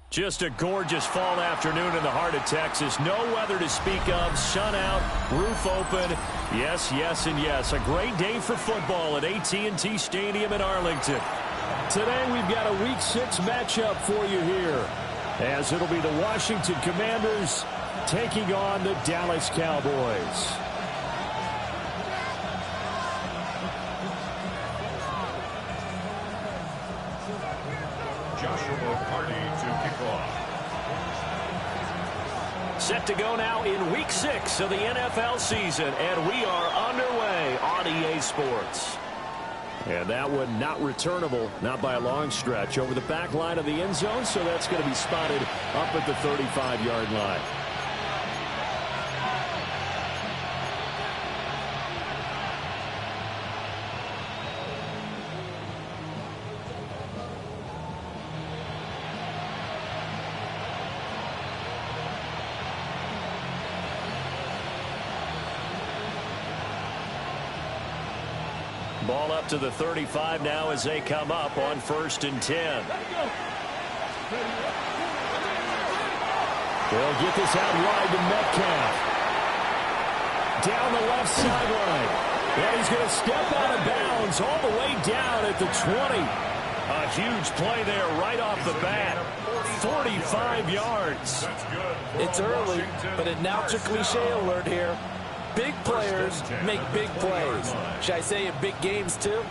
Just a gorgeous fall afternoon in the heart of Texas. No weather to speak of. Sun out, roof open. Yes, yes, and yes. A great day for football at AT&T Stadium in Arlington. Today we've got a Week 6 matchup for you here, as it'll be the Washington Commanders taking on the Dallas Cowboys. Set to go now in Week 6 of the NFL season, and we are underway on EA Sports. And that one not returnable, not by a long stretch, over the back line of the end zone, so that's going to be spotted up at the 35-yard line. Ball up to the 35 now as they come up on 1st and 10. They'll get this out wide to Metcalf. Down the left sideline. And he's going to step out of bounds all the way down at the 20. A huge play there right off the bat. 45 yards. It's early, but announcer cliche alert here. Big players make big plays. Should I say in big games, too?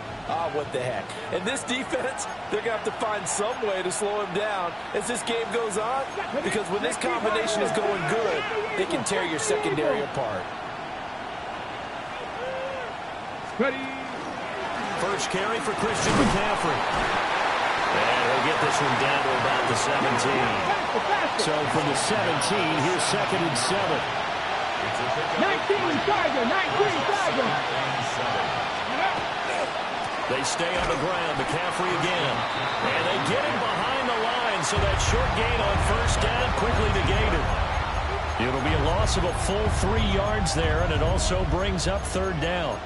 What the heck. And this defense, they're going to have to find some way to slow him down as this game goes on, because when this combination is going good, they can tear your secondary apart. Ready. First carry for Christian McCaffrey. And he'll get this one down to about the 17. So from the 17, here's 2nd and 7. 19 Tiger, 19 Tiger. They stay on the ground. McCaffrey again. And they get him behind the line, so that short gain on 1st down quickly negated. It'll be a loss of a full 3 yards there, and it also brings up 3rd down.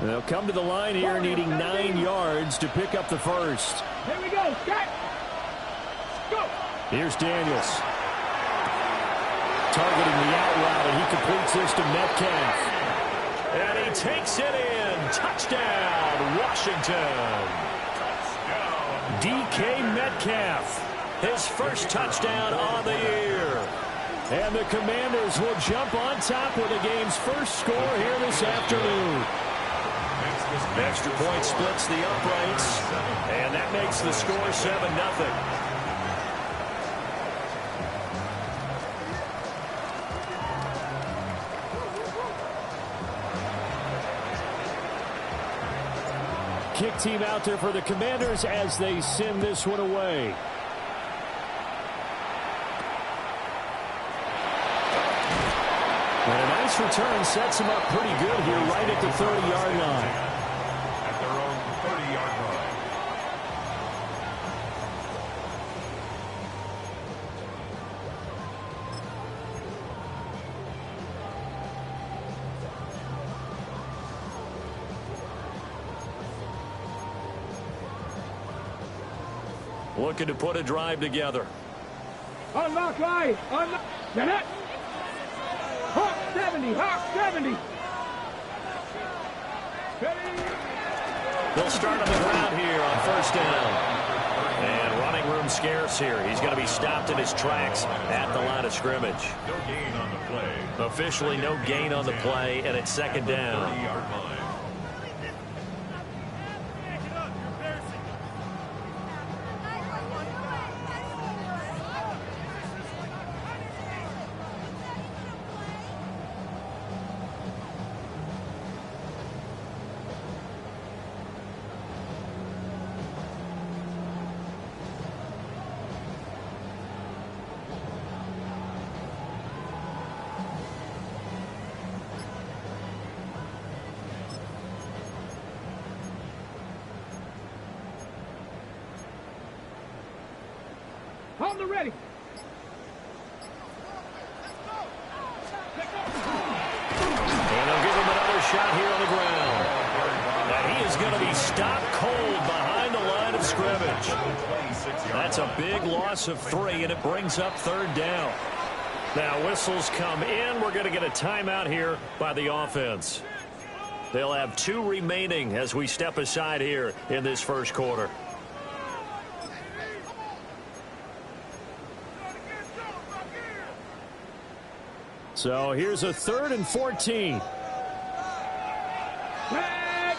They'll come to the line here needing 9 yards to pick up the first. Here we go, Scott. Go. Here's Daniels. Targeting the out route, and he completes this to Metcalf. And he takes it in. Touchdown, Washington. DK Metcalf, his first touchdown on the year. And the Commanders will jump on top with the game's first score here this afternoon. Extra point splits the uprights, and that makes the score 7-0. Kick team out there for the Commanders as they send this one away. And a nice return sets him up pretty good here right at the 30-yard line. At their own 30-yard line. Looking to put a drive together. Unlock line. Unlock. Get it. Hawk 70. Hawk 70. They'll start on the ground here on 1st down. And running room scarce here. He's going to be stopped in his tracks at the line of scrimmage. No gain on the play. Officially no gain on the play, and it's 2nd down. 30-yard line. On the ready. And they'll give him another shot here on the ground. And he is going to be stopped cold behind the line of scrimmage. That's a big loss of 3, and it brings up 3rd down. Now whistles come in. We're going to get a timeout here by the offense. They'll have 2 remaining as we step aside here in this first quarter. So here's a 3rd and 14. Tag.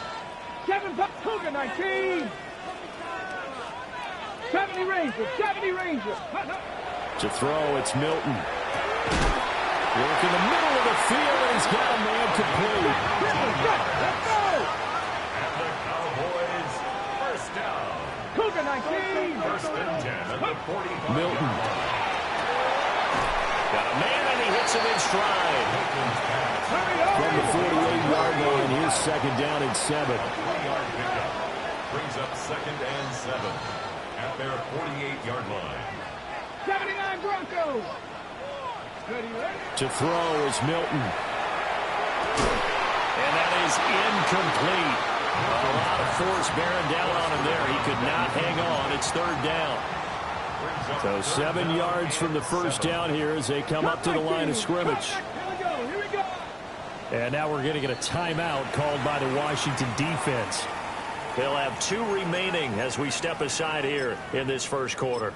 7 Cougar 19. 70 Rangers. 70 Rangers. To throw, it's Milton. Work in the middle of the field, and he's got a man complete. Let's go. And the Cowboys, first down. Cougar 19. First and 10 at the 45. Milton. Got a man, and he hits him in stride. From the 48-yard line, here's 2nd down and 7. 20-yard pickup brings up 2nd and 7 at their 48-yard line. 79 Broncos. To throw is Milton. And that is incomplete. A lot of force bearing down on him there. He could not hang on. It's 3rd down. So 7 yards from the first down here as they come up to the line of scrimmage. Here we go. And now we're going to get a timeout called by the Washington defense. They'll have 2 remaining as we step aside here in this first quarter.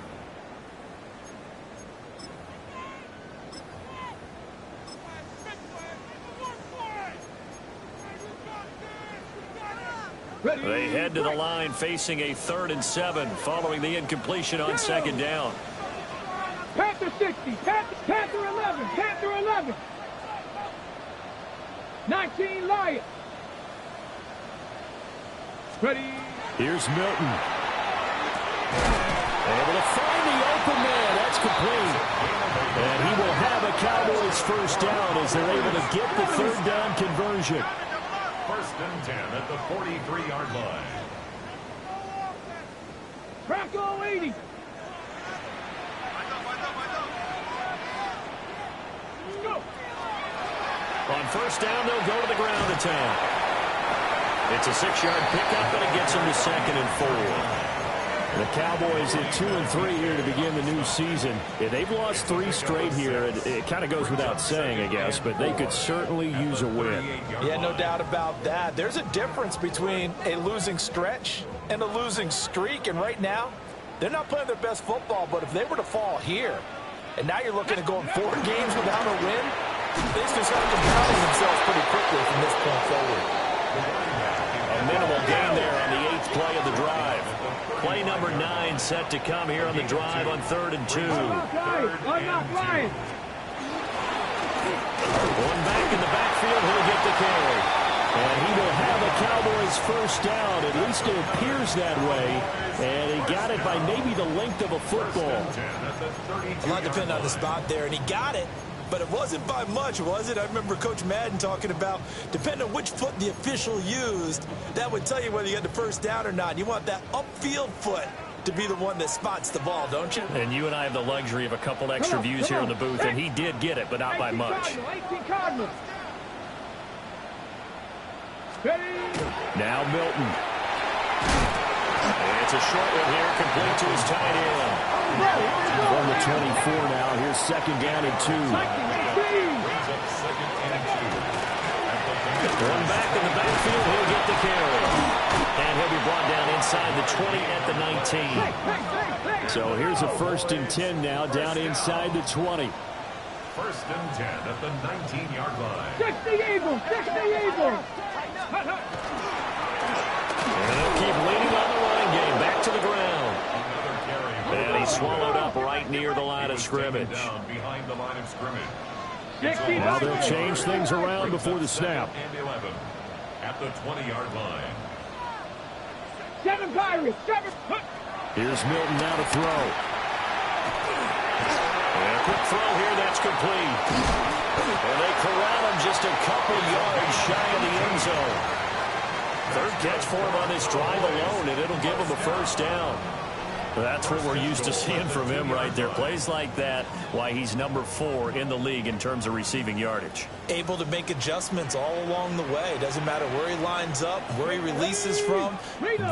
They head to the line facing a 3rd and 7 following the incompletion on 2nd down. Panther 60. Panther 11. Panther 11. 19 Lions. Ready. Here's Milton. Able to find the open man. That's complete. And he will have a Cowboys first down as they're able to get the 3rd down conversion. First and 10 at the 43-yard line. Bronco 80. Go. On first down, they'll go to the ground attack. It's a 6-yard pickup, and it gets them to 2nd and 4. The Cowboys at 2 and 3 here to begin the new season. Yeah, they've lost 3 straight here. It kind of goes without saying, I guess, but they could certainly use a win. Yeah, no doubt about that. There's a difference between a losing stretch and a losing streak, and right now, they're not playing their best football, but if they were to fall here, and now you're looking at going 4 games without a win, they just start compounding themselves pretty quickly from this point forward. A minimal gain there on the 8th play of the drive. Play number 9 set to come here on the drive on 3rd and 2. Unlock Lions. Going back in the backfield, he'll get the carry. And he will have a Cowboys first down. At least it appears that way. And he got it by maybe the length of a football. A lot depending on the spot there, and he got it. But it wasn't by much, was it? I remember Coach Madden talking about, depending on which foot the official used, that would tell you whether you got the first down or not. You want that upfield foot to be the one that spots the ball, don't you? And you and I have the luxury of a couple extra views here in the booth, and he did get it, but not by much. Now Milton. It's a short one here, complete to his tight end. From the 24 now, here's 2nd down and 2. Going back in the backfield, he'll get the carry. And he'll be brought down inside the 20 at the 19. So here's a 1st and 10 now, down inside the 20. First and 10 at the 19-yard line. 60 Eagles! 60 Eagles! And they'll keep leaning on the run game, back to the ground. And he's swallowed up right near the line of scrimmage. Behind the line of scrimmage. Now they'll change things around before the snap. And 11 at the 20-yard line. 7 Pirates! 7! Here's Milton now to throw. And a quick throw here, that's complete. And they corral him just a couple yards shy of the end zone. 3rd catch for him on this drive alone, and it'll give him a first down. That's what we're used to seeing from him right there. Plays like that, why he's number 4 in the league in terms of receiving yardage. Able to make adjustments all along the way. Doesn't matter where he lines up, where he releases from,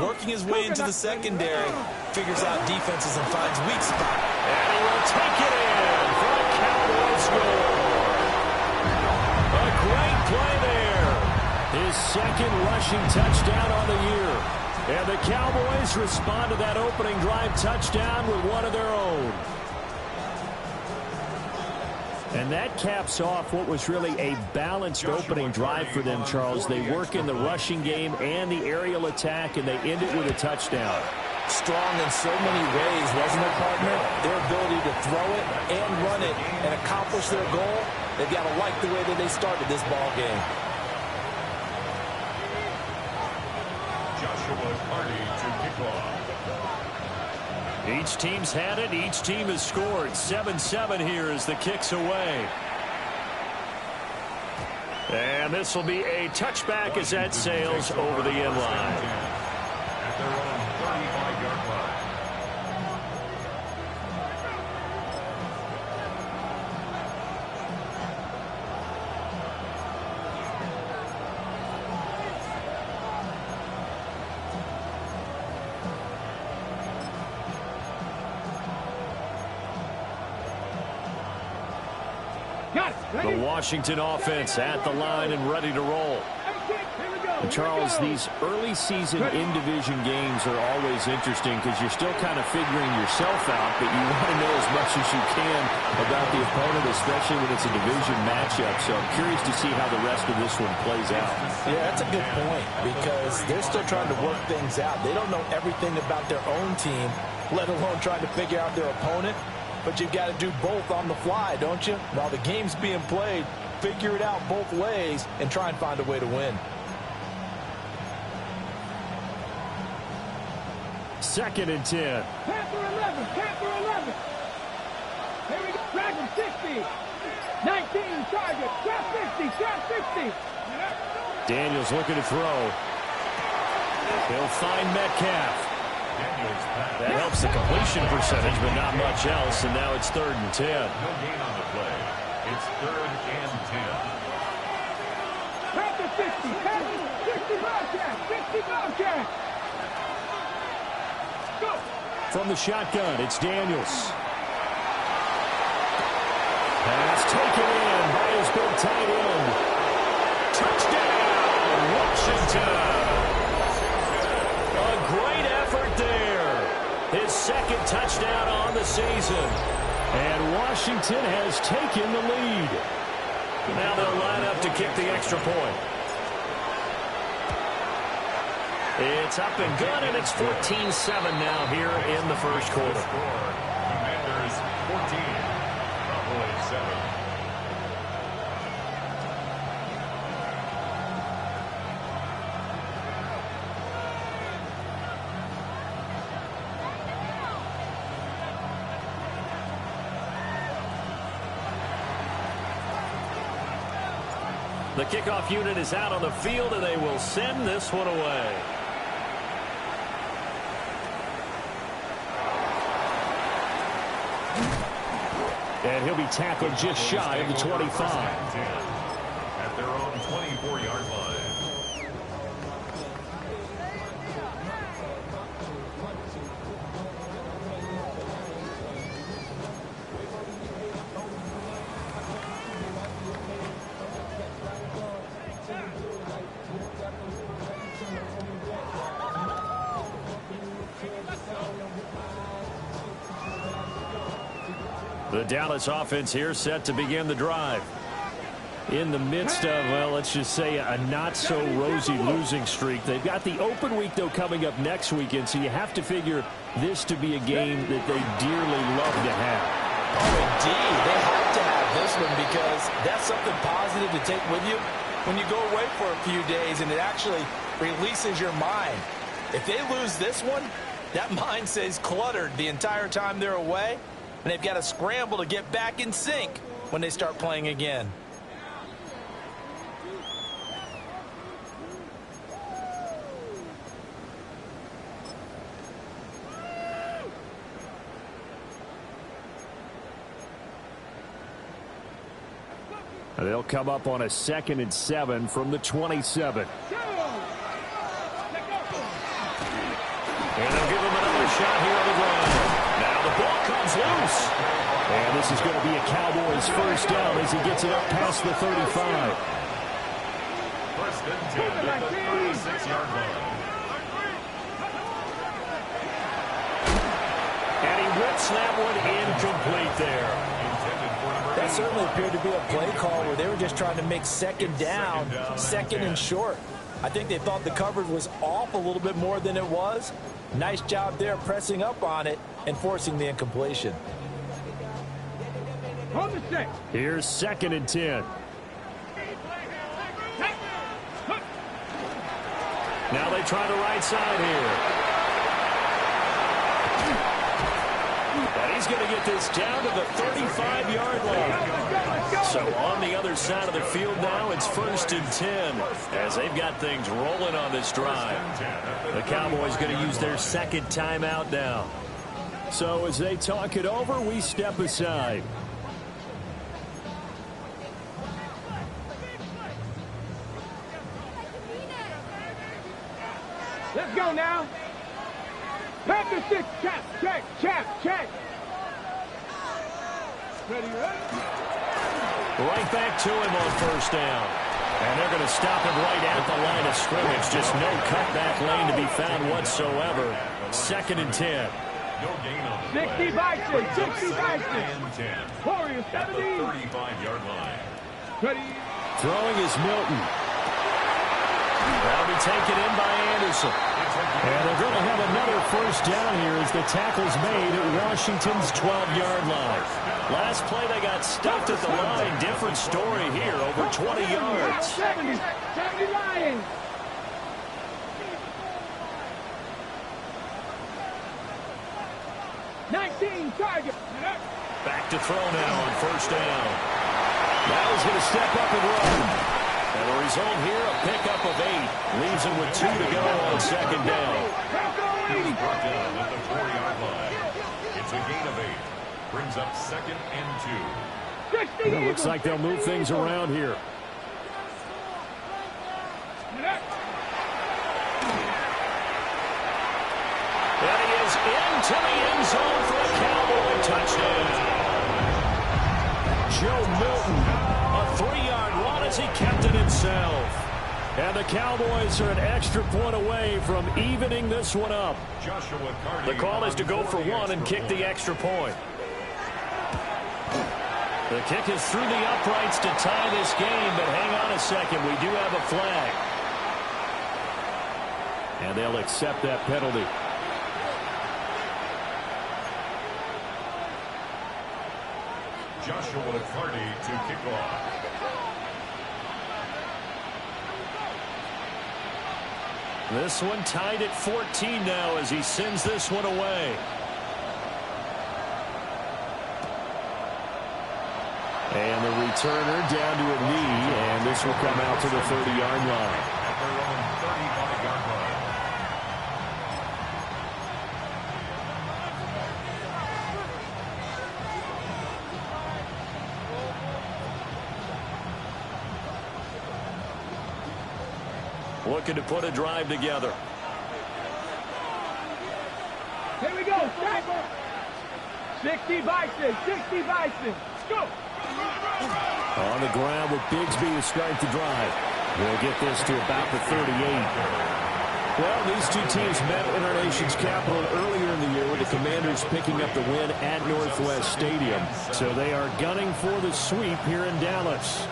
working his way into the secondary, figures out defenses and finds weak spot. And he will take it in for a Cowboy score. A great play there. His second rushing touchdown on the year. And the Cowboys respond to that opening drive touchdown with one of their own. And that caps off what was really a balanced opening drive for them, Charles. They work in the rushing game and the aerial attack, and they end it with a touchdown. Strong in so many ways, wasn't it, partner? Their ability to throw it and run it and accomplish their goal, they've got to like the way that they started this ball game. Each team's had it. Each team has scored. 7-7 here as the kick's away. And this will be a touchback as that sails over the end line. At their own 35-yard line. The Washington offense at the line and ready to roll. And Charles, these early season in-division games are always interesting because you're still kind of figuring yourself out, but you want to know as much as you can about the opponent, especially when it's a division matchup. So I'm curious to see how the rest of this one plays out. Yeah, that's a good point because they're still trying to work things out. They don't know everything about their own team, let alone trying to figure out their opponent. But you've got to do both on the fly, don't you? While the game's being played, figure it out both ways and try and find a way to win. Second and 10. Panther 11, Panther 11. Here we go. Dragon 60. 19, target. Trap 50, trap 50. Daniels looking to throw. He'll find Metcalf. That helps the completion percentage, but not much else, and now it's 3rd and 10. No gain on the play. It's 3rd and 10. Panther 60, Panther 60 Bobcat, 60 Bobcat. Go. From the shotgun, it's Daniels. Pass taken in by his big tight end. Touchdown, Washington. A great effort there. His second touchdown on the season. And Washington has taken the lead. Now they'll line up to kick the extra point. It's up and good, and it's 14-7 now here in the first quarter. Commanders 14, Cowboys 7. The kickoff unit is out on the field, and they will send this one away. And he'll be tackled just shy of the 25. At their own 24-yard line. The Dallas offense here set to begin the drive. In the midst of, well, let's just say a not-so-rosy losing streak. They've got the open week, though, coming up next weekend, so you have to figure this to be a game that they dearly love to have. Oh, indeed. They have to have this one because that's something positive to take with you when you go away for a few days, and it actually releases your mind. If they lose this one, that mind stays cluttered the entire time they're away, and they've got to scramble to get back in sync when they start playing again. They'll come up on a 2nd and 7 from the 27. And they'll give him another shot here on the ground. Now the ball comes loose. And this is going to be a Cowboys first down as he gets it up past the 35. First and 10 at the 36-yard line. And he rips that one incomplete there. That certainly appeared to be a play call where they were just trying to make second down and short. I think they thought the coverage was off a little bit more than it was. Nice job there pressing up on it and forcing the incompletion. Here's 2nd and 10. Now they try the right side here. And he's going to get this down to the 35-yard line. So on the other side of the field now, it's 1st and 10 as they've got things rolling on this drive. The Cowboys going to use their 2nd timeout now. So as they talk it over, we step aside. Let's go now. Panther 6, check. Ready? Right back to him on 1st down. And they're going to stop him right at the line of scrimmage. Just no cutback lane to be found whatsoever. 2nd and 10. No gain on the 60 Bison. Warriors 70. 35-yard line. Ready? Throwing is Milton. That'll be taken in by Anderson. And they're going to have another 1st down here as the tackle's made at Washington's 12-yard line. Last play they got stuffed at the line. Different story here, over 20 yards. 70 Lions. Target. Back to throw now on 1st down. Now he's going to step up and run. And the result here, a pickup of 8. Leaves him with 2 to go on 2nd down. He's brought down at the 4-yard line. It's a gain of 8. Brings up 2nd and 2. It looks like they'll move things around here. And he is into the end zone for a Cowboy touchdown. Joe Milton, a 3-yard run as he kept it himself. And the Cowboys are an extra point away from evening this one up. The call is to go for 1 and kick the extra point. The kick is through the uprights to tie this game, but hang on a second, we do have a flag. And they'll accept that penalty. Joshua Carty to kick off. This one tied at 14 now as he sends this one away. And the returner down to a knee, and this will come out to the 30-yard line. At their own 35-yard line. Looking to put a drive together. Here we go. 60 Bison. 60 Bison. Go. On the ground with Bigsby to start the drive. We'll get this to about the 38. Well, these two teams met in our nation's capital earlier in the year with the Commanders picking up the win at Northwest Stadium. So they are gunning for the sweep here in Dallas.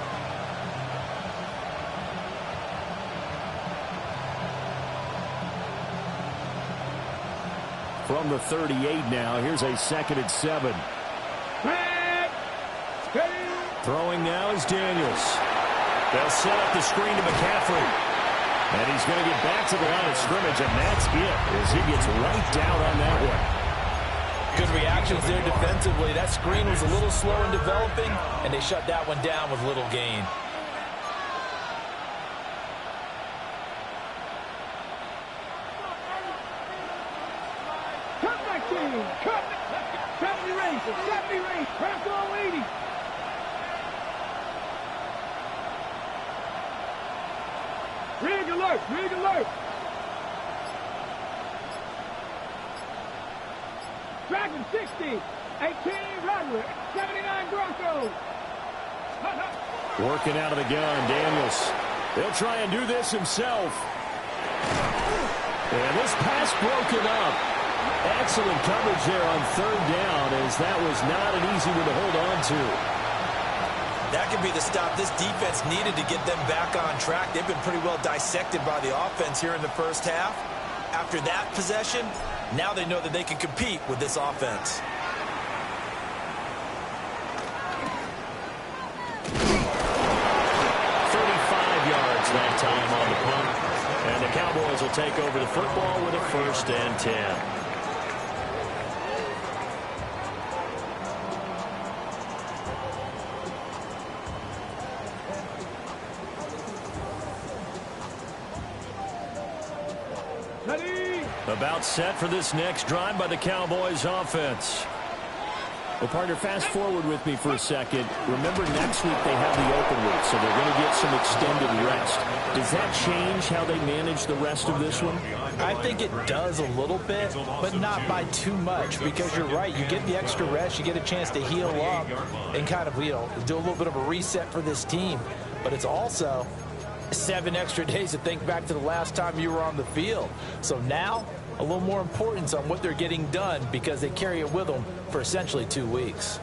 From the 38 now, here's a 2nd and 7. Throwing now is Daniels. They'll set up the screen to McCaffrey. And he's going to get back to the line of scrimmage, and that's it as he gets right down on that one. Good reactions there defensively. That screen was a little slow in developing, and they shut that one down with little gain. Cut. 70 race. Press on 80. Rig alert, rig alert. Dragon 60, 18 Roderick, 79 Broncos. Working out of the gun, Daniels. He'll try and do this himself. And this pass broken up. Excellent coverage there on third down, as that was not an easy one to hold on to. That could be the stop this defense needed to get them back on track. They've been pretty well dissected by the offense here in the first half. After that possession, now they know that they can compete with this offense. That time on the punt, and the Cowboys will take over the football with a 1st and 10. Ready. About set for this next drive by the Cowboys offense. Well, partner, fast forward with me for a second. Remember, next week they have the open week, so they're going to get some extended rest. Does that change how they manage the rest of this one? I think it does a little bit, but not by too much, because you're right. You get the extra rest. You get a chance to heal up and kind of, do a little bit of a reset for this team. But it's also 7 extra days to think back to the last time you were on the field. So now, a little more importance on what they're getting done, because they carry it with them for essentially 2 weeks.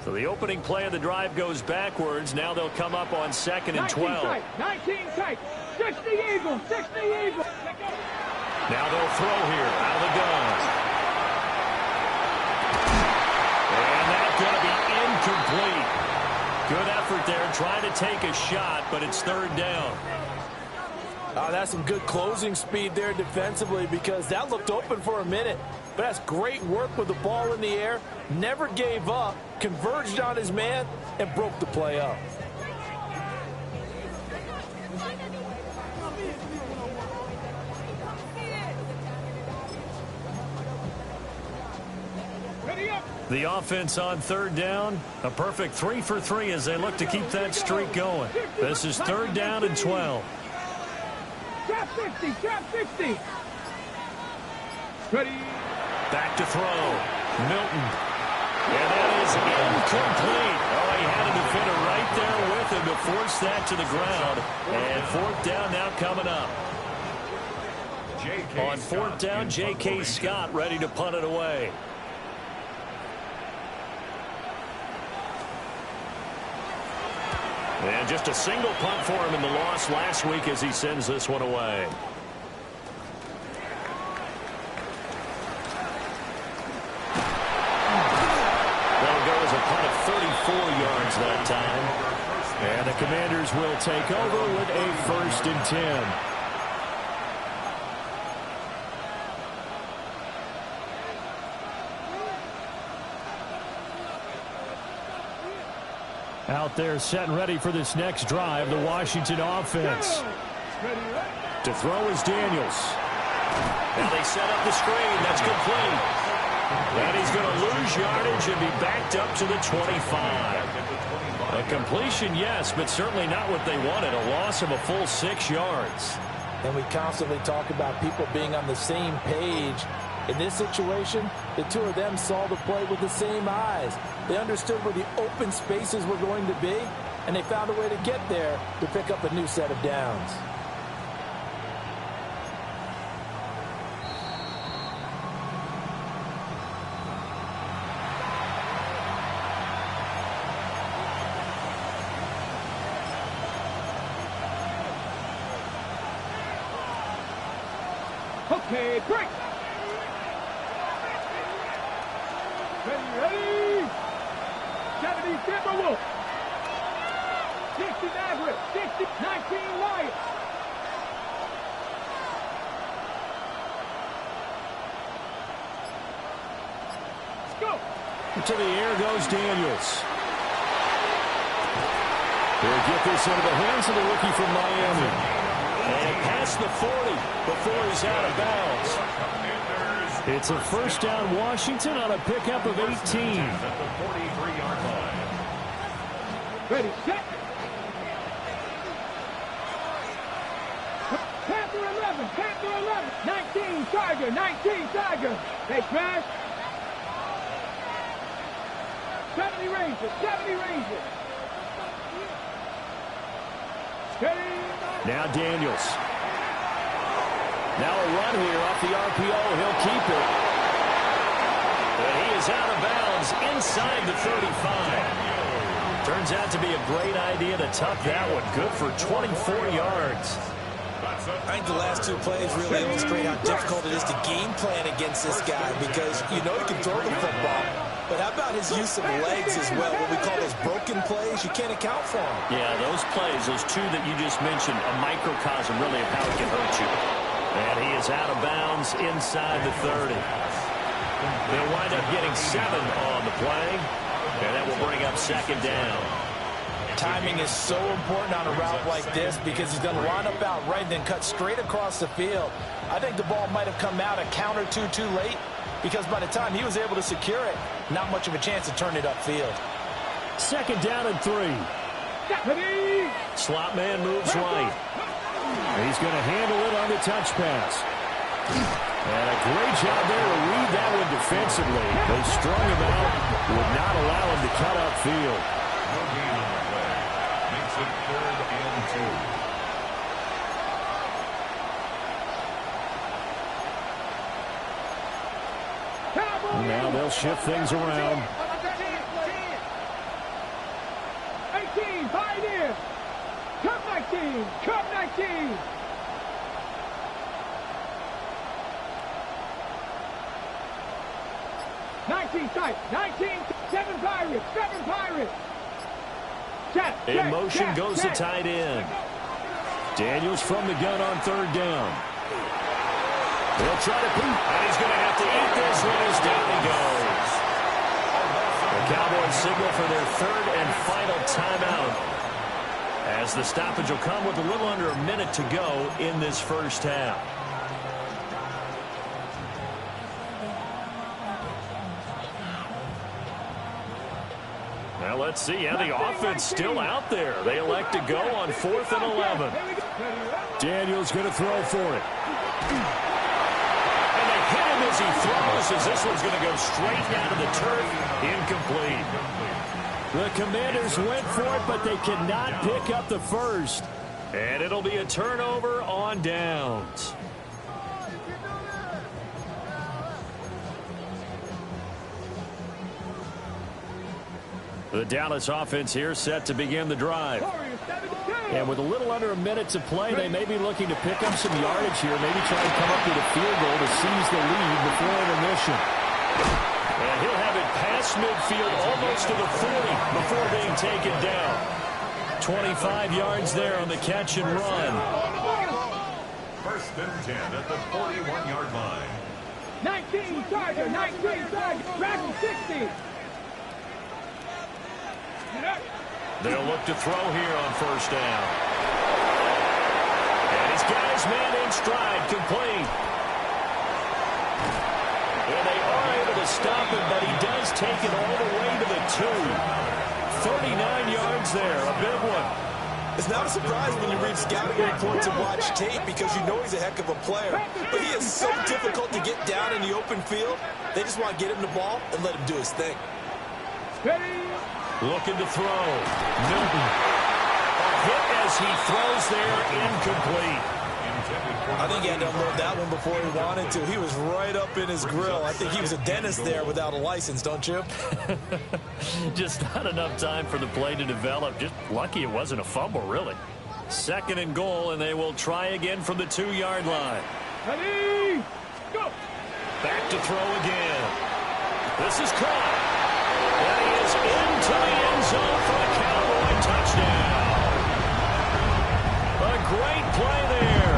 So the opening play of the drive goes backwards. Now they'll come up on 2nd and 12. 19 tight. 60 Eagles, 60 Eagles. Now they'll throw here out of the gun. And that's going to be incomplete. Good effort there, trying to take a shot, but it's 3rd down. That's some good closing speed there defensively, because that looked open for a minute. But that's great work with the ball in the air. Never gave up, converged on his man, and broke the play up. The offense on 3rd down, a perfect 3 for 3 as they look to keep that streak going. This is 3rd down and 12. Trap 60, trap 60. Ready. Back to throw. Milton. And that is incomplete. Oh, he had a defender right there with him to force that to the ground. And 4th down now coming up. On 4th down, J.K. Scott ready to punt it away. And just a single punt for him in the loss last week as he sends this one away. That'll go as a punt of 34 yards that time. And the Commanders will take over with a 1st and 10. Out there set and ready for this next drive, the Washington offense. To throw is Daniels. Now they set up the screen. That's complete. And he's going to lose yardage and be backed up to the 25. A completion, yes, but certainly not what they wanted. A loss of a full 6 yards. And we constantly talk about people being on the same page. In this situation, the two of them saw the play with the same eyes. They understood where the open spaces were going to be, and they found a way to get there to pick up a new set of downs. Okay, break. Ready. 70 Timberwolves. 60 Maverick. 60, 19 Lions. Let's go. To the air goes Daniels. He'll get this into the hands of the rookie from Miami. And past the 40 before he's out of bounds. It's a 1st down Washington on a pickup of 18. At the 43-yard line. Ready, set. 11, Panther 11, 19, Tiger, 19, Tiger. They crash. 70 Rangers, 70 Rangers. Steady. Now Daniels. Now a run here off the RPO. He'll keep it. But he is out of bounds inside the 35. Turns out to be a great idea to tuck that one. Good for 24 yards. I think the last two plays really illustrate how difficult it is to game plan against this guy because you know he can throw the football. But how about his use of legs as well? What we call those broken plays, you can't account for them. Yeah, those plays, those two that you just mentioned, a microcosm really of how it can hurt you. And he is out of bounds inside the 30. They'll wind up getting 7 on the play. And that will bring up second down. Timing is so important on a route like this because he's going to line up out right and then cut straight across the field. I think the ball might have come out a count or two too late because by the time he was able to secure it, not much of a chance to turn it upfield. Second down and 3. Slot man moves right. He's going to handle it on the touch pass. And a great job there to read that one defensively. They strung him out, would not allow him to cut upfield. No gain on the play. Makes it 3rd and 2. Now they'll shift things around. 18, Pioneer. Cup 19, Cup 19. Tight. 19, 7 Pirates, 7 Pirates. In motion goes the tight end. Daniels from the gun on 3rd down. He'll try to poop, and he's going to have to eat this one as down he goes. The Cowboys signal for their 3rd and final timeout as the stoppage will come with a little under a minute to go in this first half. Well, let's see how the offense still out there. They elect to go on 4th and 11. Daniels going to throw for it. And they hit him as he throws, as this one's going to go straight down to the turf. Incomplete. The Commanders went for it, but they cannot pick up the first. And it'll be a turnover on downs. The Dallas offense here set to begin the drive. And with a little under a minute to play, they may be looking to pick up some yardage here, maybe try to come up with a field goal to seize the lead before intermission. And he'll have it past midfield almost to the 40 before being taken down. 25 yards there on the catch and run. 1st and 10 at the 41-yard line. 19 Tiger, 19 Tiger, Dragon 60. They'll look to throw here on 1st down. And his guy's man in stride, complete. And they are able to stop him, but he does take it all the way to the 2. 39 yards there, a big one. It's not a surprise when you read scouting reports and watch tape because you know he's a heck of a player. But he is so difficult to get down in the open field. They just want to get him the ball and let him do his thing. Ready? Looking to throw. Newton. A hit as he throws there, incomplete. I think he had to unload that one before he wanted to. He was right up in his grill. I think he was a dentist there without a license, don't you? Just not enough time for the play to develop. Just lucky it wasn't a fumble, really. 2nd and goal, and they will try again from the 2-yard line. Ready? Go. Back to throw again. This is caught. And he is into the end zone for a Cowboy touchdown. A great play there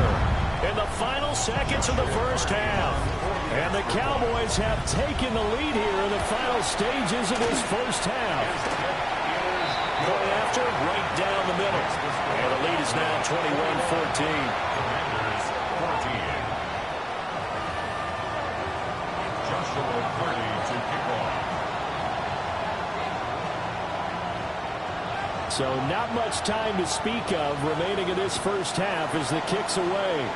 in the final seconds of the first half. And the Cowboys have taken the lead here in the final stages of this first half. Going after right down the middle. And the lead is now 21-14. Commanders 14. Joshua Purdy to kick off. So not much time to speak of remaining in this first half as the kick's away.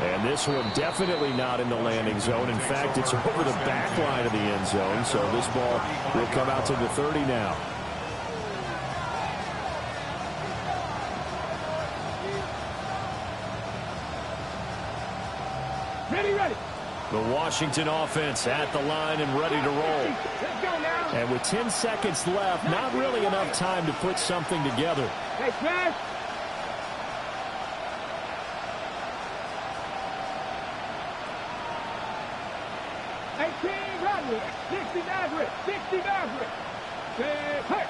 And this one definitely not in the landing zone. In fact, it's over the back line of the end zone. So this ball will come out to the 30 now. Ready. The Washington offense at the line and ready to roll. Let's go now. And with 10 seconds left, not really enough time to put something together. Hey, smash. Rodney, 60 Maverick. Hey.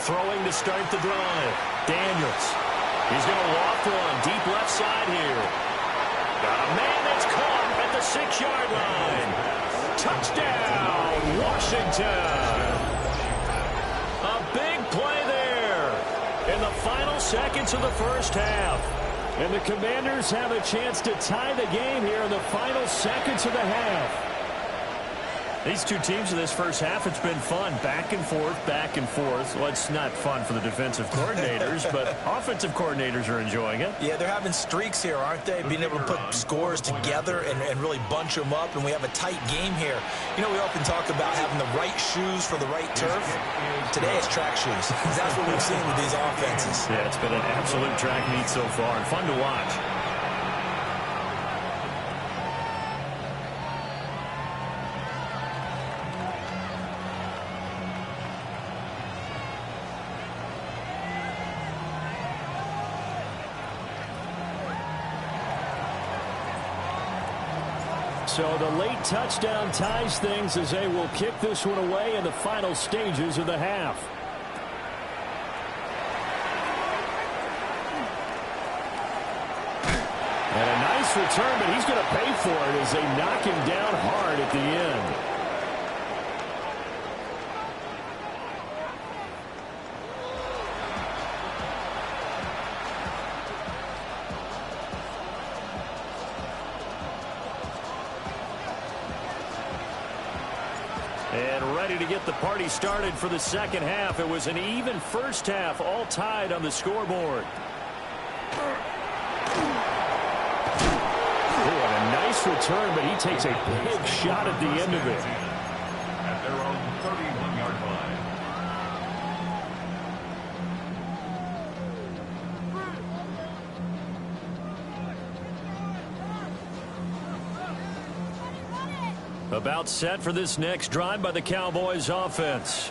Throwing to start the drive. Daniels. He's going to loft one. Deep left side here. Got a man that's caught at the 6-yard line. Touchdown, Washington. A big play there in the final seconds of the first half. And the Commanders have a chance to tie the game here in the final seconds of the half. These two teams in this first half, it's been fun. Back and forth. Well, it's not fun for the defensive coordinators, but offensive coordinators are enjoying it. Yeah, they're having streaks here, aren't they? Being able to put scores together and really bunch them up, and we have a tight game here. You know, we often talk about having the right shoes for the right turf. Today it's track shoes. That's what we've seen with these offenses. Yeah, it's been an absolute track meet so far, and fun to watch. So the late touchdown ties things as they will kick this one away in the final stages of the half. And a nice return, but he's going to pay for it as they knock him down hard at the end. And ready to get the party started for the second half. It was an even first half, all tied on the scoreboard. Oh, and a nice return, but he takes a big shot at the end of it. At their own 31-yard line. About set for this next drive by the Cowboys offense.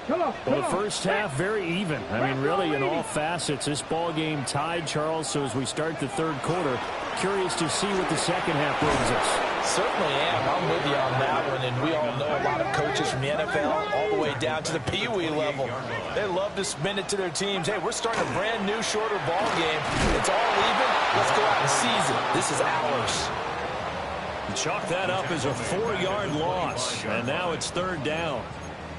Well, the first half, very even. I mean, really, in all facets, this ball game tied, Charles. So as we start the third quarter, curious to see what the second half brings us. Certainly am. I'm with you on that one. And we all know a lot of coaches from the NFL all the way down to the Pee-wee level. They love to spin it to their teams. Hey, we're starting a brand new, shorter ball game. It's all even. Let's go out and seize it. This is ours. Chalk that up as a 4-yard loss, and now it's third down.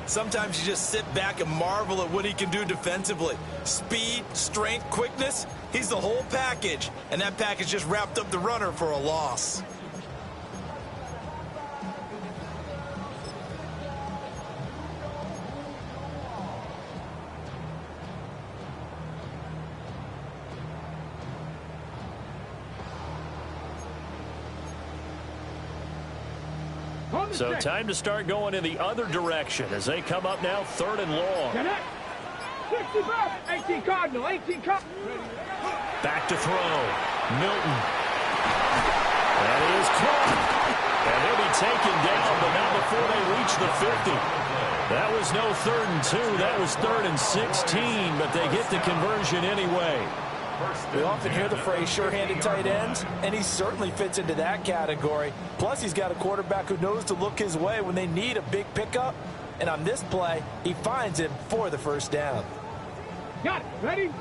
Sometimes you just sit back and marvel at what he can do defensively. Speed, strength, quickness, he's the whole package, and that package just wrapped up the runner for a loss. So time to start going in the other direction as they come up now, third and long. 18 Cardinal. Back to throw. Milton. That is caught. And he'll be taken down, but not before they reach the 50. That was no 3rd and 2. That was 3rd and 16, but they get the conversion anyway. We often hear the phrase sure-handed tight ends, and he certainly fits into that category. Plus, he's got a quarterback who knows to look his way when they need a big pickup. And on this play, he finds him for the first down. Got it. Ready?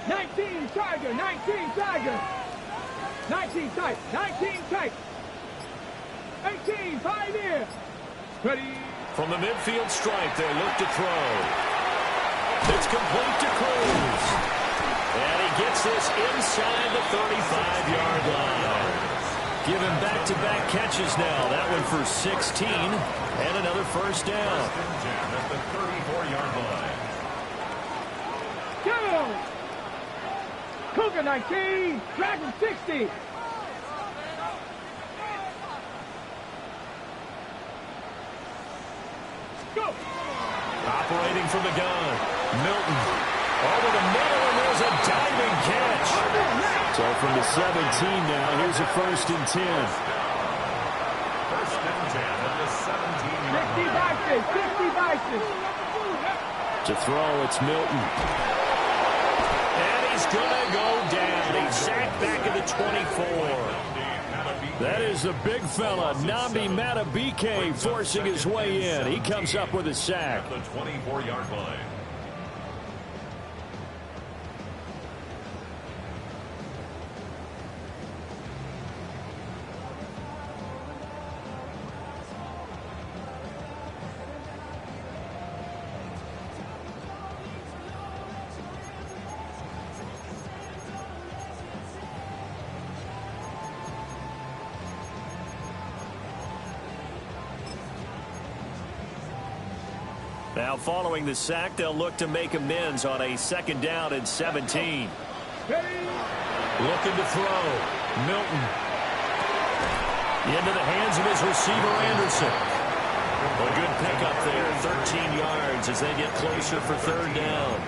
19 Tiger. 19 tight. 18 Pioneer. Ready? From the midfield stripe, they look to throw. It's complete to Cruz. And he gets this inside the 35-yard line. Given back-to-back catches now. That one for 16 and another first down. At the 34-yard line. Go! Cougar 19, Dragon 60. Go! Operating from the gun. Milton over the middle, and there's a diving catch. So from the 17 now, here's a 1st and 10. 1st and 10 at the 17-yard 60 line. Vices, 60 Vices. To throw, it's Milton. And he's going to go down. He's sacked back at the 24. That is the big fella, Nnamdi Madubuike, forcing his way in. He comes up with a sack. At the 24-yard line. Now following the sack, they'll look to make amends on a 2nd down and 17. Looking to throw. Milton. Into the hands of his receiver, Anderson. A good pickup there, 13 yards as they get closer for 3rd down.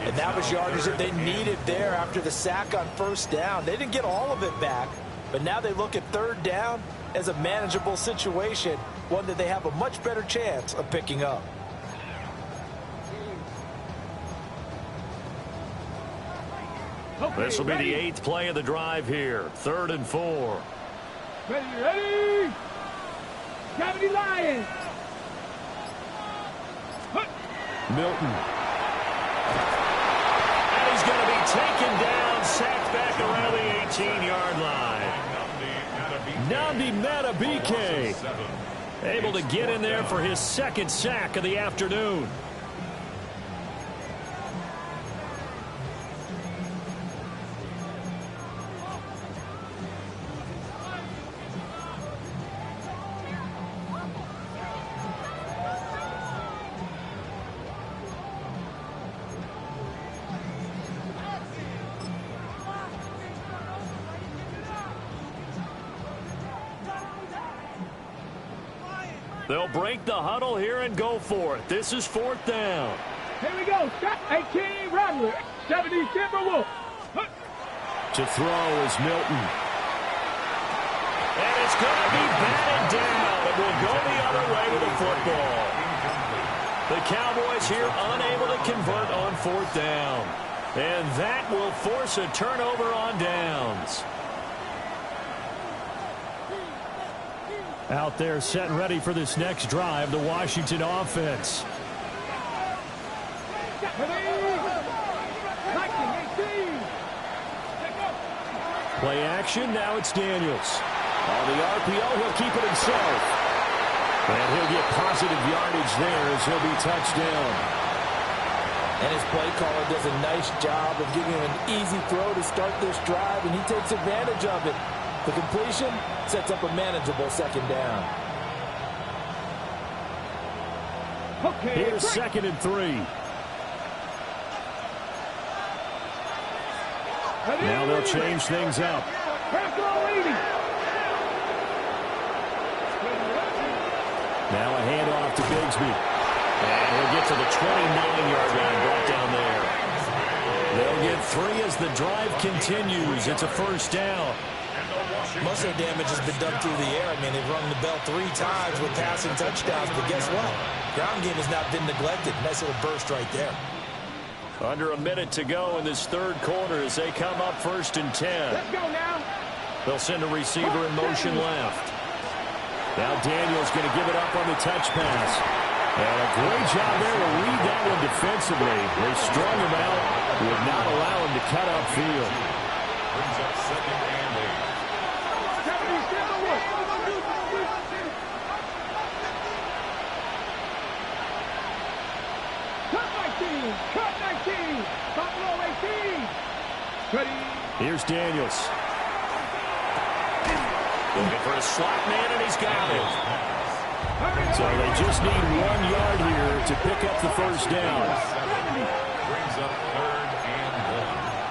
And that was yardage that they needed there after the sack on 1st down. They didn't get all of it back, but now they look at 3rd down as a manageable situation, one that they have a much better chance of picking up. This will be the 8th play of the drive here. 3rd and 4. Ready? Gravity Lions. Milton. And he's going to be taken down, sacked back around the 18-yard line. Nnamdi Madubuike able to get in there for his 2nd sack of the afternoon. They'll break the huddle here and go for it. This is 4th down. Here we go. 18 Rattler. 70 Timberwolf. To throw is Milton. And it's going to be batted down. It will go the other way with the football. The Cowboys here unable to convert on 4th down. And that will force a turnover on downs. Out there set and ready for this next drive, the Washington offense. Play action, now it's Daniels. On the RPO, he'll keep it himself. And he'll get positive yardage there as he'll be touched down. And his play caller does a nice job of giving him an easy throw to start this drive, and he takes advantage of it. The completion sets up a manageable 2nd down. Okay, here's 2nd and 3. Now they'll change things up. Now a handoff to Bigsby. And he'll get to the 29-yard line, brought down there. They'll get 3 as the drive continues. It's a 1st down. Most of the damage has been done through the air. I mean, they've rung the bell 3 times with passing touchdowns, but guess what? Ground game has not been neglected. Nice little burst right there. Under a minute to go in this 3rd quarter as they come up 1st and 10. Let's go now. They'll send a receiver in motion left. Now Daniels going to give it up on the touch pass. And a great job there to read that one defensively. They strung him out, would not allow him to cut upfield. Brings up 2nd and 8. Cut 19. Buffalo 18. Ready. Here's Daniels. Looking for a slot man, and he's got it. So they just need 1 yard here to pick up the first down. Brings up 3rd and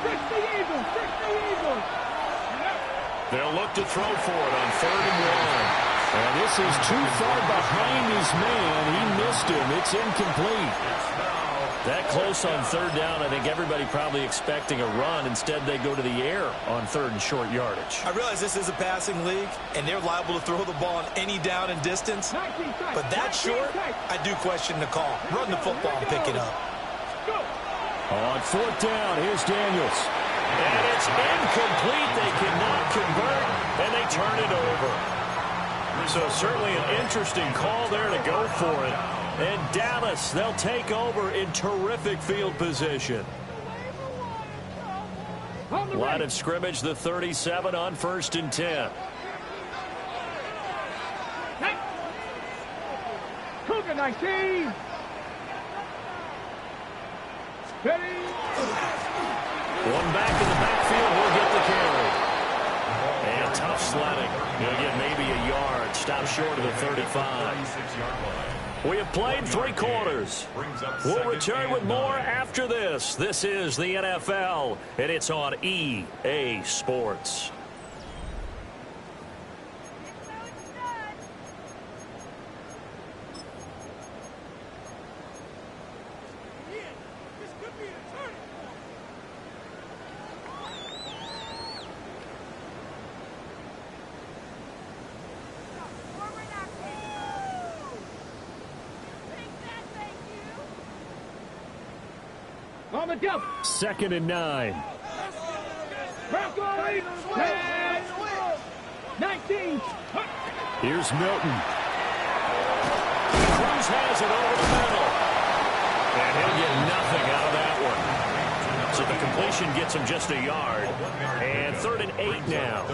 1. 60 Eagles, 60 Eagles. They'll look to throw for it on 3rd and 1. And this is too far behind his man. He missed him. It's incomplete. That close on 3rd down, I think everybody probably expecting a run. Instead, they go to the air on 3rd and short yardage. I realize this is a passing league, and they're liable to throw the ball on any down and distance. But that short, I do question the call. Run the football and pick it up. On 4th down, here's Daniels. And it's incomplete. They cannot convert, and they turn it over. So certainly an interesting call there to go for it. And Dallas, they'll take over in terrific field position. Line of scrimmage, the 37 on 1st and 10. Cougar 19. Ready. One back in the backfield will get the carry. And tough sledding. He'll get maybe a yard. Stop short of the 35. We have played 3 quarters. We'll return with more after this. This is the NFL, and it's on EA Sports. On the jump. 2nd and 9. Bronco 19. Here's Milton. Cruz has it over the middle. And he'll get nothing out of that one. So the completion gets him just a yard. And 3rd and 8 now.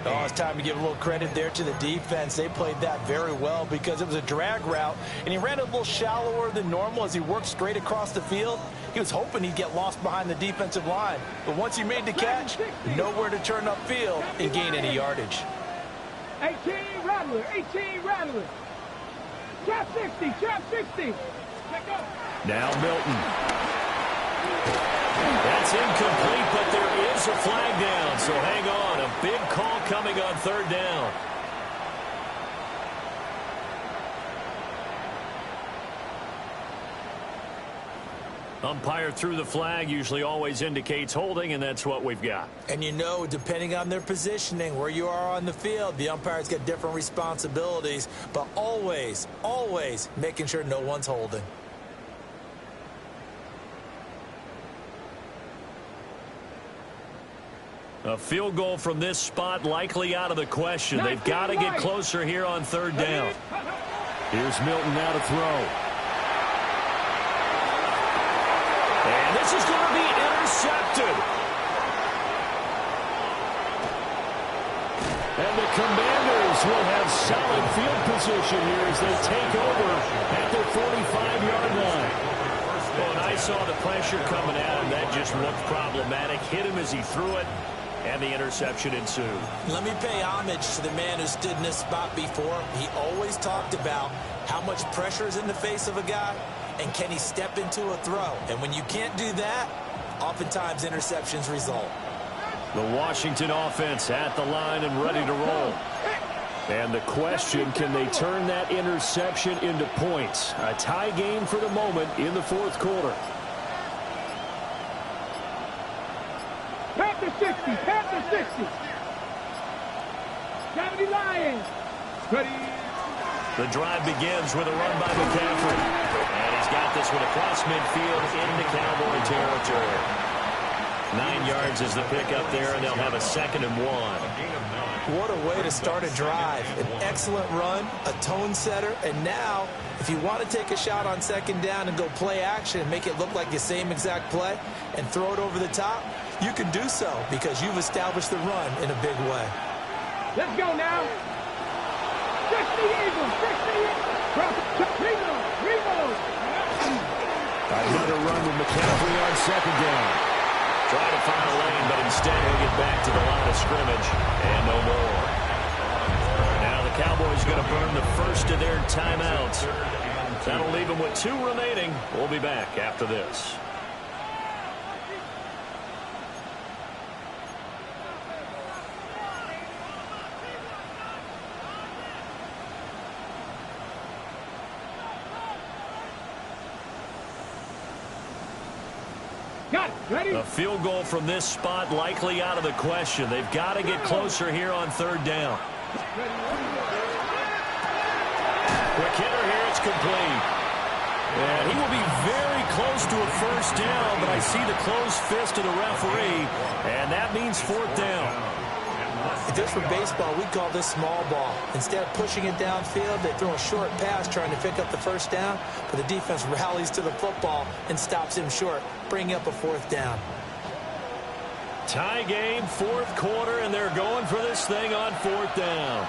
Oh, it's time to give a little credit there to the defense. They played that very well because it was a drag route, and he ran a little shallower than normal as he worked straight across the field. He was hoping he'd get lost behind the defensive line. But once he made the catch, nowhere to turn upfield and gain any yardage. 18 Rattler, 18 Rattler. Trap 60, trap 60. Now Milton. That's incomplete, but there is a flag down, so hang on. A big call coming on 3rd down. Umpire threw the flag, usually always indicates holding, and that's what we've got. And you know, depending on their positioning, where you are on the field, the umpires get different responsibilities, but always, always making sure no one's holding. A field goal from this spot likely out of the question. They've got to get closer here on 3rd down. Here's Milton now to throw. And this is going to be intercepted. And the Commanders will have solid field position here as they take over at their 45-yard line. Well, and I saw the pressure coming at him. That just looked problematic. Hit him as he threw it. And the interception ensued. Let me pay homage to the man who stood in this spot before. He always talked about how much pressure is in the face of a guy, and can he step into a throw. And when you can't do that, oftentimes interceptions result. The Washington offense at the line and ready to roll. And the question, can they turn that interception into points? A tie game for the moment in the 4th quarter. Panther 60, Panther 60. 70 Lions. Ready. The drive begins with a run by McCaffrey. And he's got this one across midfield into Cowboy territory. 9 yards is the pickup there, and they'll have a 2nd and 1. What a way to start a drive. An excellent run, a tone setter, and now, if you want to take a shot on 2nd down and go play action and make it look like the same exact play and throw it over the top, you can do so because you've established the run in a big way. Let's go now. 60 Eagles, 60 Eagles. Reload. Another run with McCaffrey on 2nd down. Try to find a lane, but instead he'll get back to the line of scrimmage and no more. going to burn the first of their timeouts. That'll leave them with 2 remaining. We'll be back after this. Got it. Ready? A field goal from this spot likely out of the question. They've got to get closer here on 3rd down. Quick hitter here. It's complete. And he will be very close to a 1st down, but I see the closed fist of the referee, and that means 4th down. If this were baseball, we'd call this small ball. Instead of pushing it downfield, they throw a short pass trying to pick up the 1st down, but the defense rallies to the football and stops him short, bringing up a 4th down. Tie game, 4th quarter, and they're going for this thing on 4th down.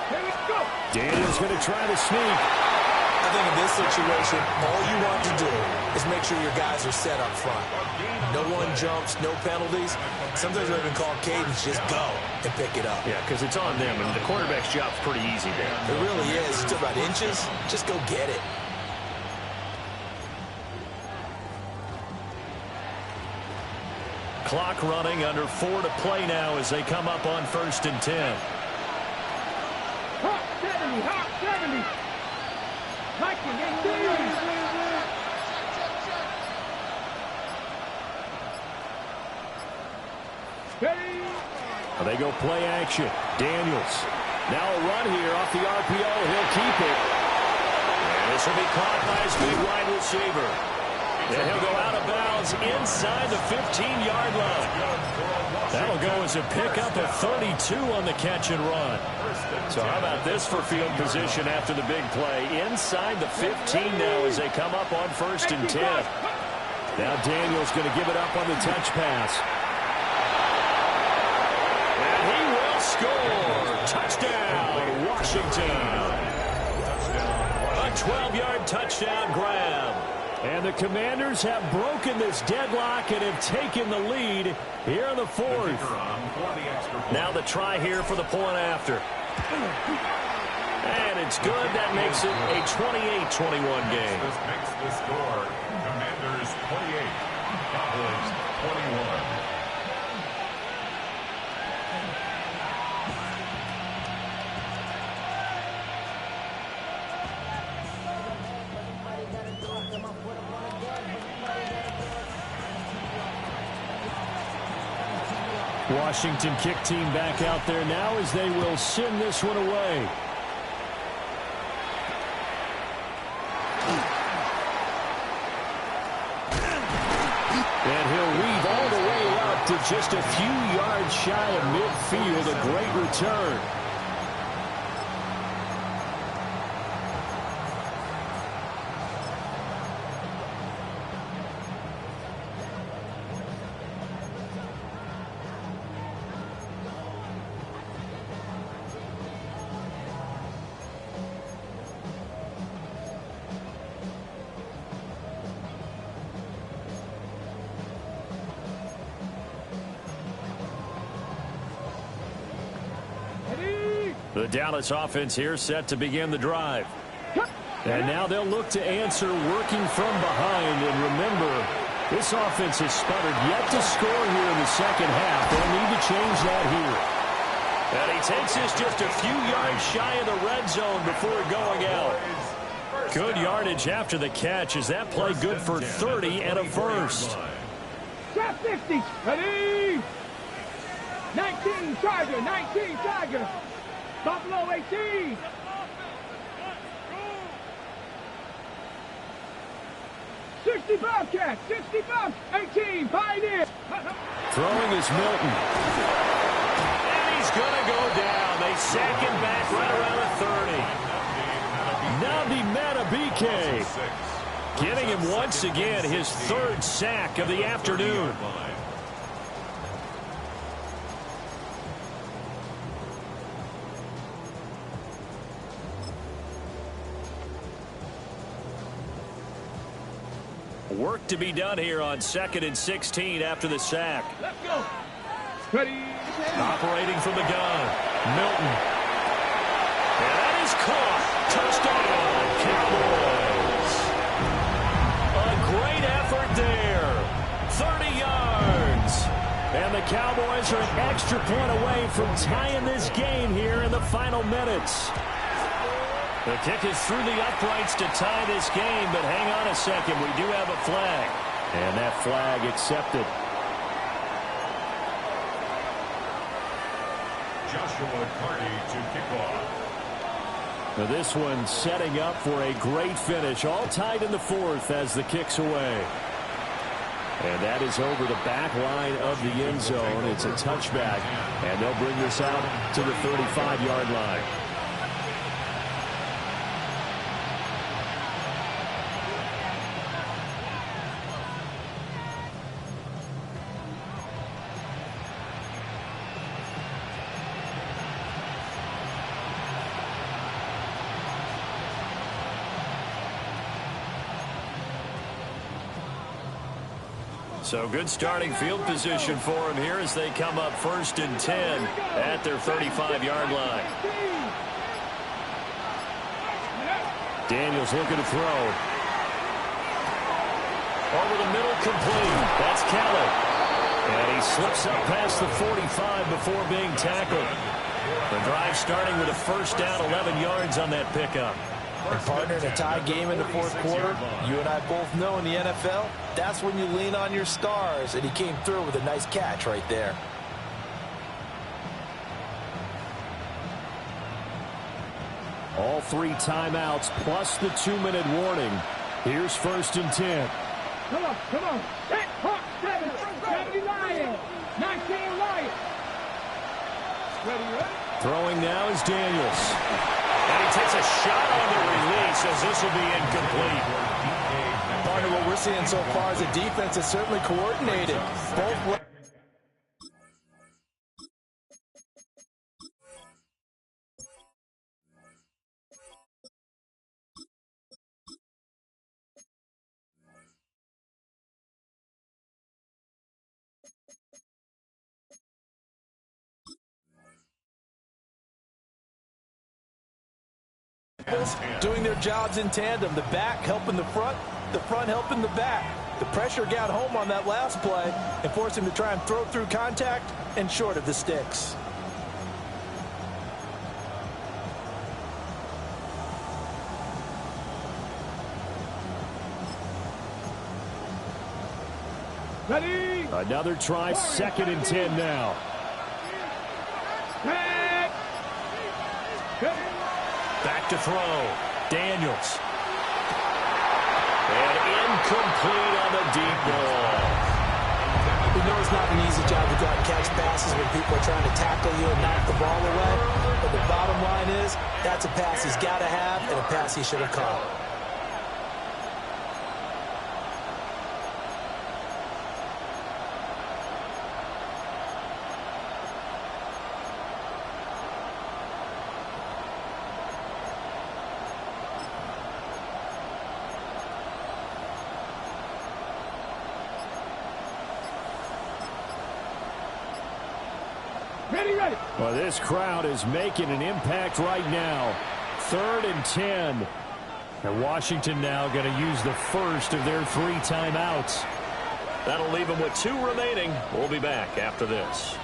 Here we go. Daniel's going to try to sneak. I think in this situation, all you want to do is make sure your guys are set up front. No one jumps, no penalties. Sometimes we even call cadence, just go and pick it up. Yeah, because it's on them, and the quarterback's job's pretty easy there. It really is. It's about inches. Just go get it. Clock running, under 4 to play now as they come up on 1st and 10. Hot 70, hot 70. Hiking, Ready? They go play action. Daniels. Now a run here off the RPO. He'll keep it. And this will be caught by his big wide receiver. And he'll go out of bounds inside the 15-yard line. That'll go as a pickup of 32 on the catch and run. So how about this for field position after the big play? Inside the 15 now as they come up on 1st and 10. Now Daniels going to give it up on the touch pass. And he will score. Touchdown, Washington. A 12-yard touchdown grab. And the Commanders have broken this deadlock and have taken the lead here in the 4th. Now the try here for the point after. And it's good. That makes it a 28-21 game. This makes the score Commanders 28, Cowboys 21. Washington kick team back out there now as they will send this one away. And he'll weave all the way up to just a few yards shy of midfield. A great return. The Dallas offense here set to begin the drive. And now they'll look to answer working from behind. And remember, this offense has sputtered yet to score here in the 2nd half. They'll need to change that here. And he takes this just a few yards shy of the red zone before going out. Good yardage after the catch. Is that play good for 30 and a first? Trap 50. Ready? 19 Charger, 19 Charger. Buffalo 18. Bobcat, 60 Bobcat, 18, Pioneer. Throwing is Milton. And he's going to go down. They sack him back right around the 30. Nabi Matabike getting him once again his 3rd sack of the afternoon. Work to be done here on 2nd and 16 after the sack. Let's go. Ready. Operating from the gun. Milton. And that is caught. Touchdown, Cowboys. A great effort there. 30 yards. And the Cowboys are an extra point away from tying this game here in the final minutes. The kick is through the uprights to tie this game, but hang on a second. We do have a flag. And that flag accepted. Joshua Carty to kick off. Now this one setting up for a great finish. All tied in the fourth as the kick's away. And that is over the back line of the end zone. It's a touchback, and they'll bring this out to the 35-yard line. So good starting field position for him here as they come up 1st and 10 at their 35-yard line. Daniels looking to throw. Over the middle, complete. That's Kelly. And he slips up past the 45 before being tackled. The drive starting with a first down, 11 yards on that pickup. And partner, in a tie game in the fourth quarter, you and I both know in the NFL, that's when you lean on your stars, and he came through with a nice catch right there. All 3 timeouts plus the 2-minute warning. Here's 1st and 10. Come on. Set, hawk, 7, 70 Lions, 19 Lions. Ready? Throwing now is Daniels. And he takes a shot on the release as this will be incomplete. Partner, what we're seeing so far is the defense is certainly coordinated. Both doing their jobs in tandem. The back helping the front helping the back. The pressure got home on that last play and forced him to try and throw through contact and short of the sticks. Ready? Another try, 2nd and 10 now. Back to throw. Daniels. And incomplete on the deep ball. We know it's not an easy job to go out and catch passes when people are trying to tackle you and knock the ball away. But the bottom line is, that's a pass he's got to have and a pass he should have caught. Ready. Well, this crowd is making an impact right now. 3rd and 10. And Washington now going to use the first of their 3 timeouts. That'll leave them with 2 remaining. We'll be back after this.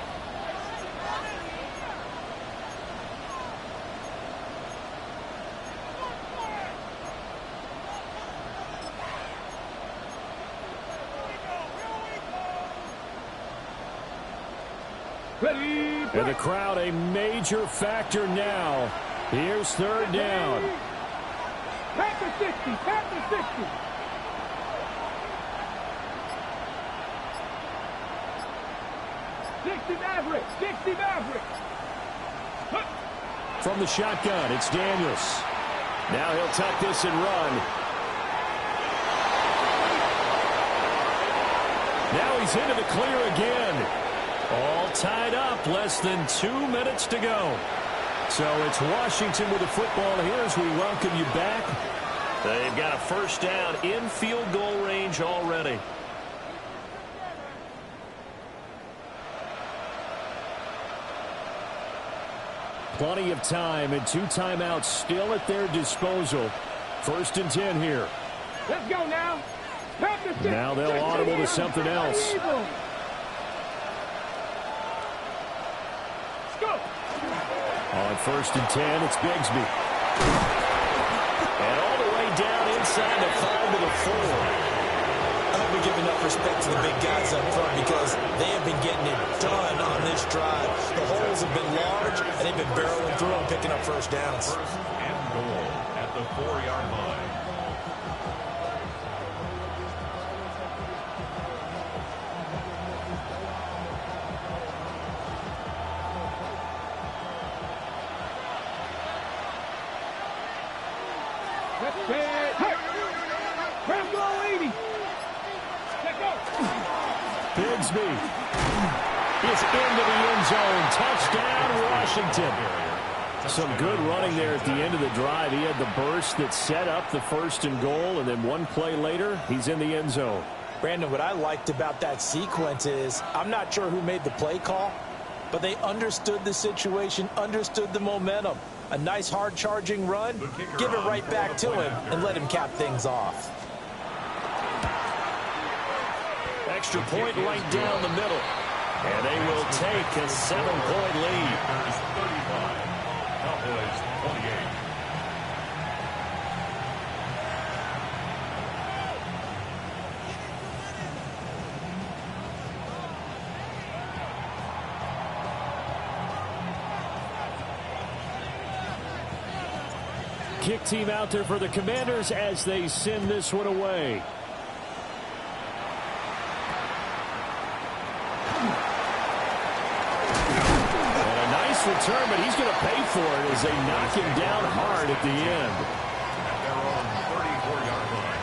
Ready. And the crowd a major factor now. Here's 3rd down. Back to 60. 60 Maverick. From the shotgun, it's Daniels. Now he'll tuck this and run. Now he's into the clear again. All tied up, less than 2 minutes to go. So it's Washington with the football here as we welcome you back. They've got a first down in field goal range already. Plenty of time and 2 timeouts still at their disposal. 1st and 10 here. Let's go now. Now they'll audible to something else. On 1st and 10, it's Bigsby. And all the way down inside the 5 to the 4. I hope we give enough respect to the big guys up front because they have been getting it done on this drive. The holes have been large, and they've been barreling through and picking up first downs. 1st and goal at the 4-yard line. Bigsby is into the end zone. Touchdown, Washington. Some good running there at the end of the drive. He had the burst that set up the 1st and goal, and then 1 play later, he's in the end zone. Brandon, what I liked about that sequence is I'm not sure who made the play call, but they understood the situation, understood the momentum. A nice hard-charging run, give it right back to him, and let him cap things off. Extra point right down the middle. And they will take a 7-point lead. 35, Cowboys 28. Kick team out there for the Commanders as they send this one away. Return, but he's going to pay for it as they knock him down hard at the end. At their own 34-yard line.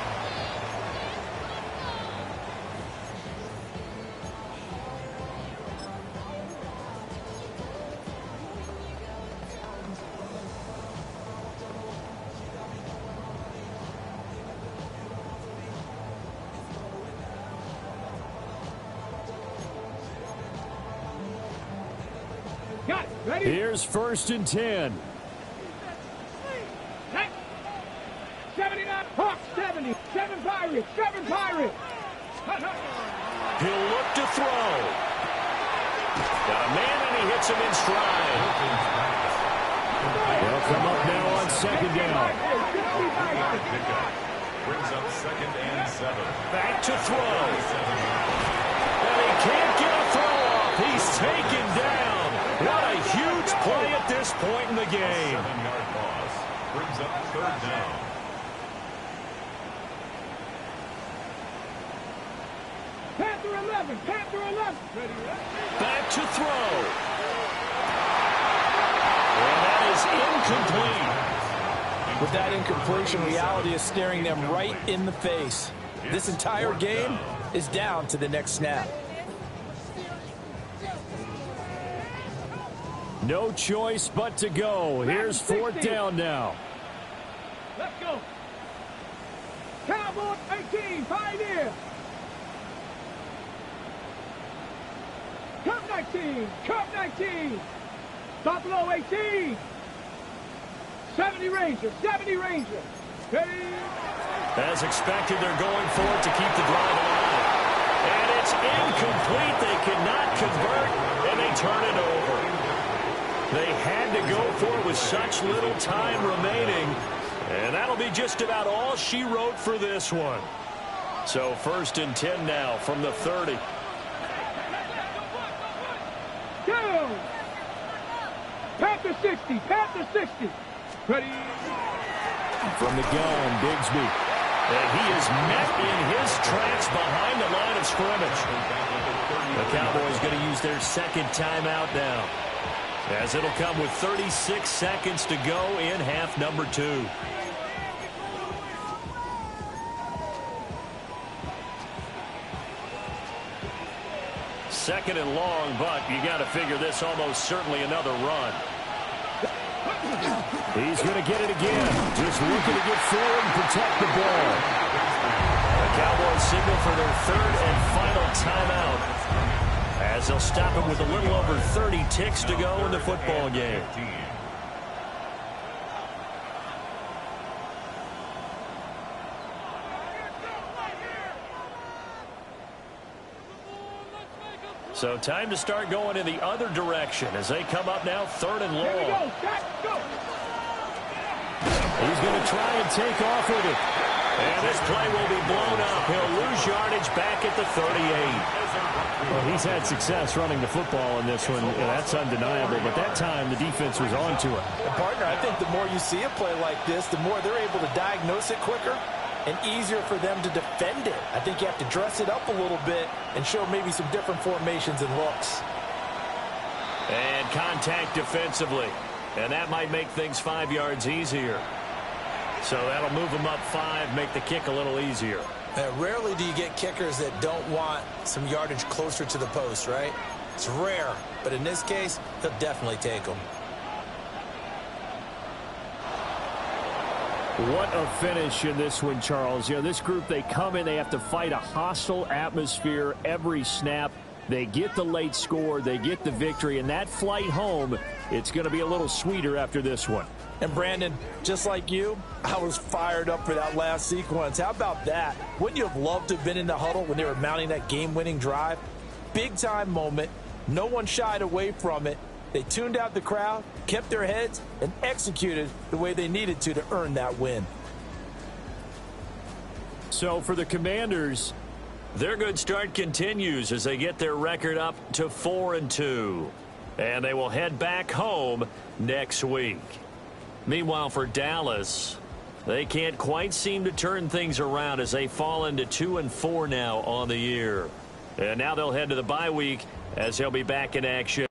Here's 1st and 10. 79, Hawks 70, 7 Pirates, 7 Pirates. He'll look to throw. Got a man and he hits him in stride. They'll come up now on 2nd down. Brings up 2nd and 7. Back to throw. And he can't get a throw off. He's taken down. What a huge play at this point in the game. 7-yard loss. Brings up 3rd down. Panther 11, Panther 11. Back to throw. And that is incomplete. With that incompletion, reality is staring them right in the face. This entire game is down to the next snap. No choice but to go. Here's 4th down now. Let's go. Cowboys 18, Pioneer. Cup 19, Cup 19. Buffalo 18. 70 Rangers, 70 Rangers. Hey. As expected, they're going for it to keep the drive alive. And it's incomplete. They cannot convert, and they turn it over. They had to go for it with such little time remaining. And that'll be just about all she wrote for this one. So 1st and 10 now from the 30. Go! Panther 60, Panther 60. Ready? From the gun, Bigsby. And he is met in his tracks behind the line of scrimmage. The Cowboys going to use their 2nd timeout now, as it'll come with 36 seconds to go in half number 2. Second and long, but you got to figure this almost certainly another run. He's going to get it again. Just looking to get forward and protect the ball. The Cowboys signal for their 3rd and final timeout, as they'll stop it with a little over 30 ticks to go in the football game. So time to start going in the other direction as they come up now 3rd and long. Here we go. Jack, go. He's going to try and take off with it. And this play will be blown up. He'll lose yardage back at the 38. Well, he's had success running the football in this one. That's undeniable. But that time, the defense was on to it. And partner, I think the more you see a play like this, the more they're able to diagnose it quicker and easier for them to defend it. I think you have to dress it up a little bit and show maybe some different formations and looks. And contact defensively. And that might make things 5 yards easier. So that'll move them up 5, make the kick a little easier. Rarely do you get kickers that don't want some yardage closer to the post, right? It's rare, but in this case, they'll definitely take them. What a finish in this one, Charles. You know, this group, they come in, they have to fight a hostile atmosphere every snap. They get the late score, they get the victory, and that flight home, it's going to be a little sweeter after this one. And Brandon, just like you, I was fired up for that last sequence. How about that? Wouldn't you have loved to have been in the huddle when they were mounting that game-winning drive? Big-time moment. No one shied away from it. They tuned out the crowd, kept their heads, and executed the way they needed to earn that win. So for the Commanders, their good start continues as they get their record up to 4-2. And they will head back home next week. Meanwhile, for Dallas, they can't quite seem to turn things around as they fall into 2-4 now on the year. And now they'll head to the bye week as they'll be back in action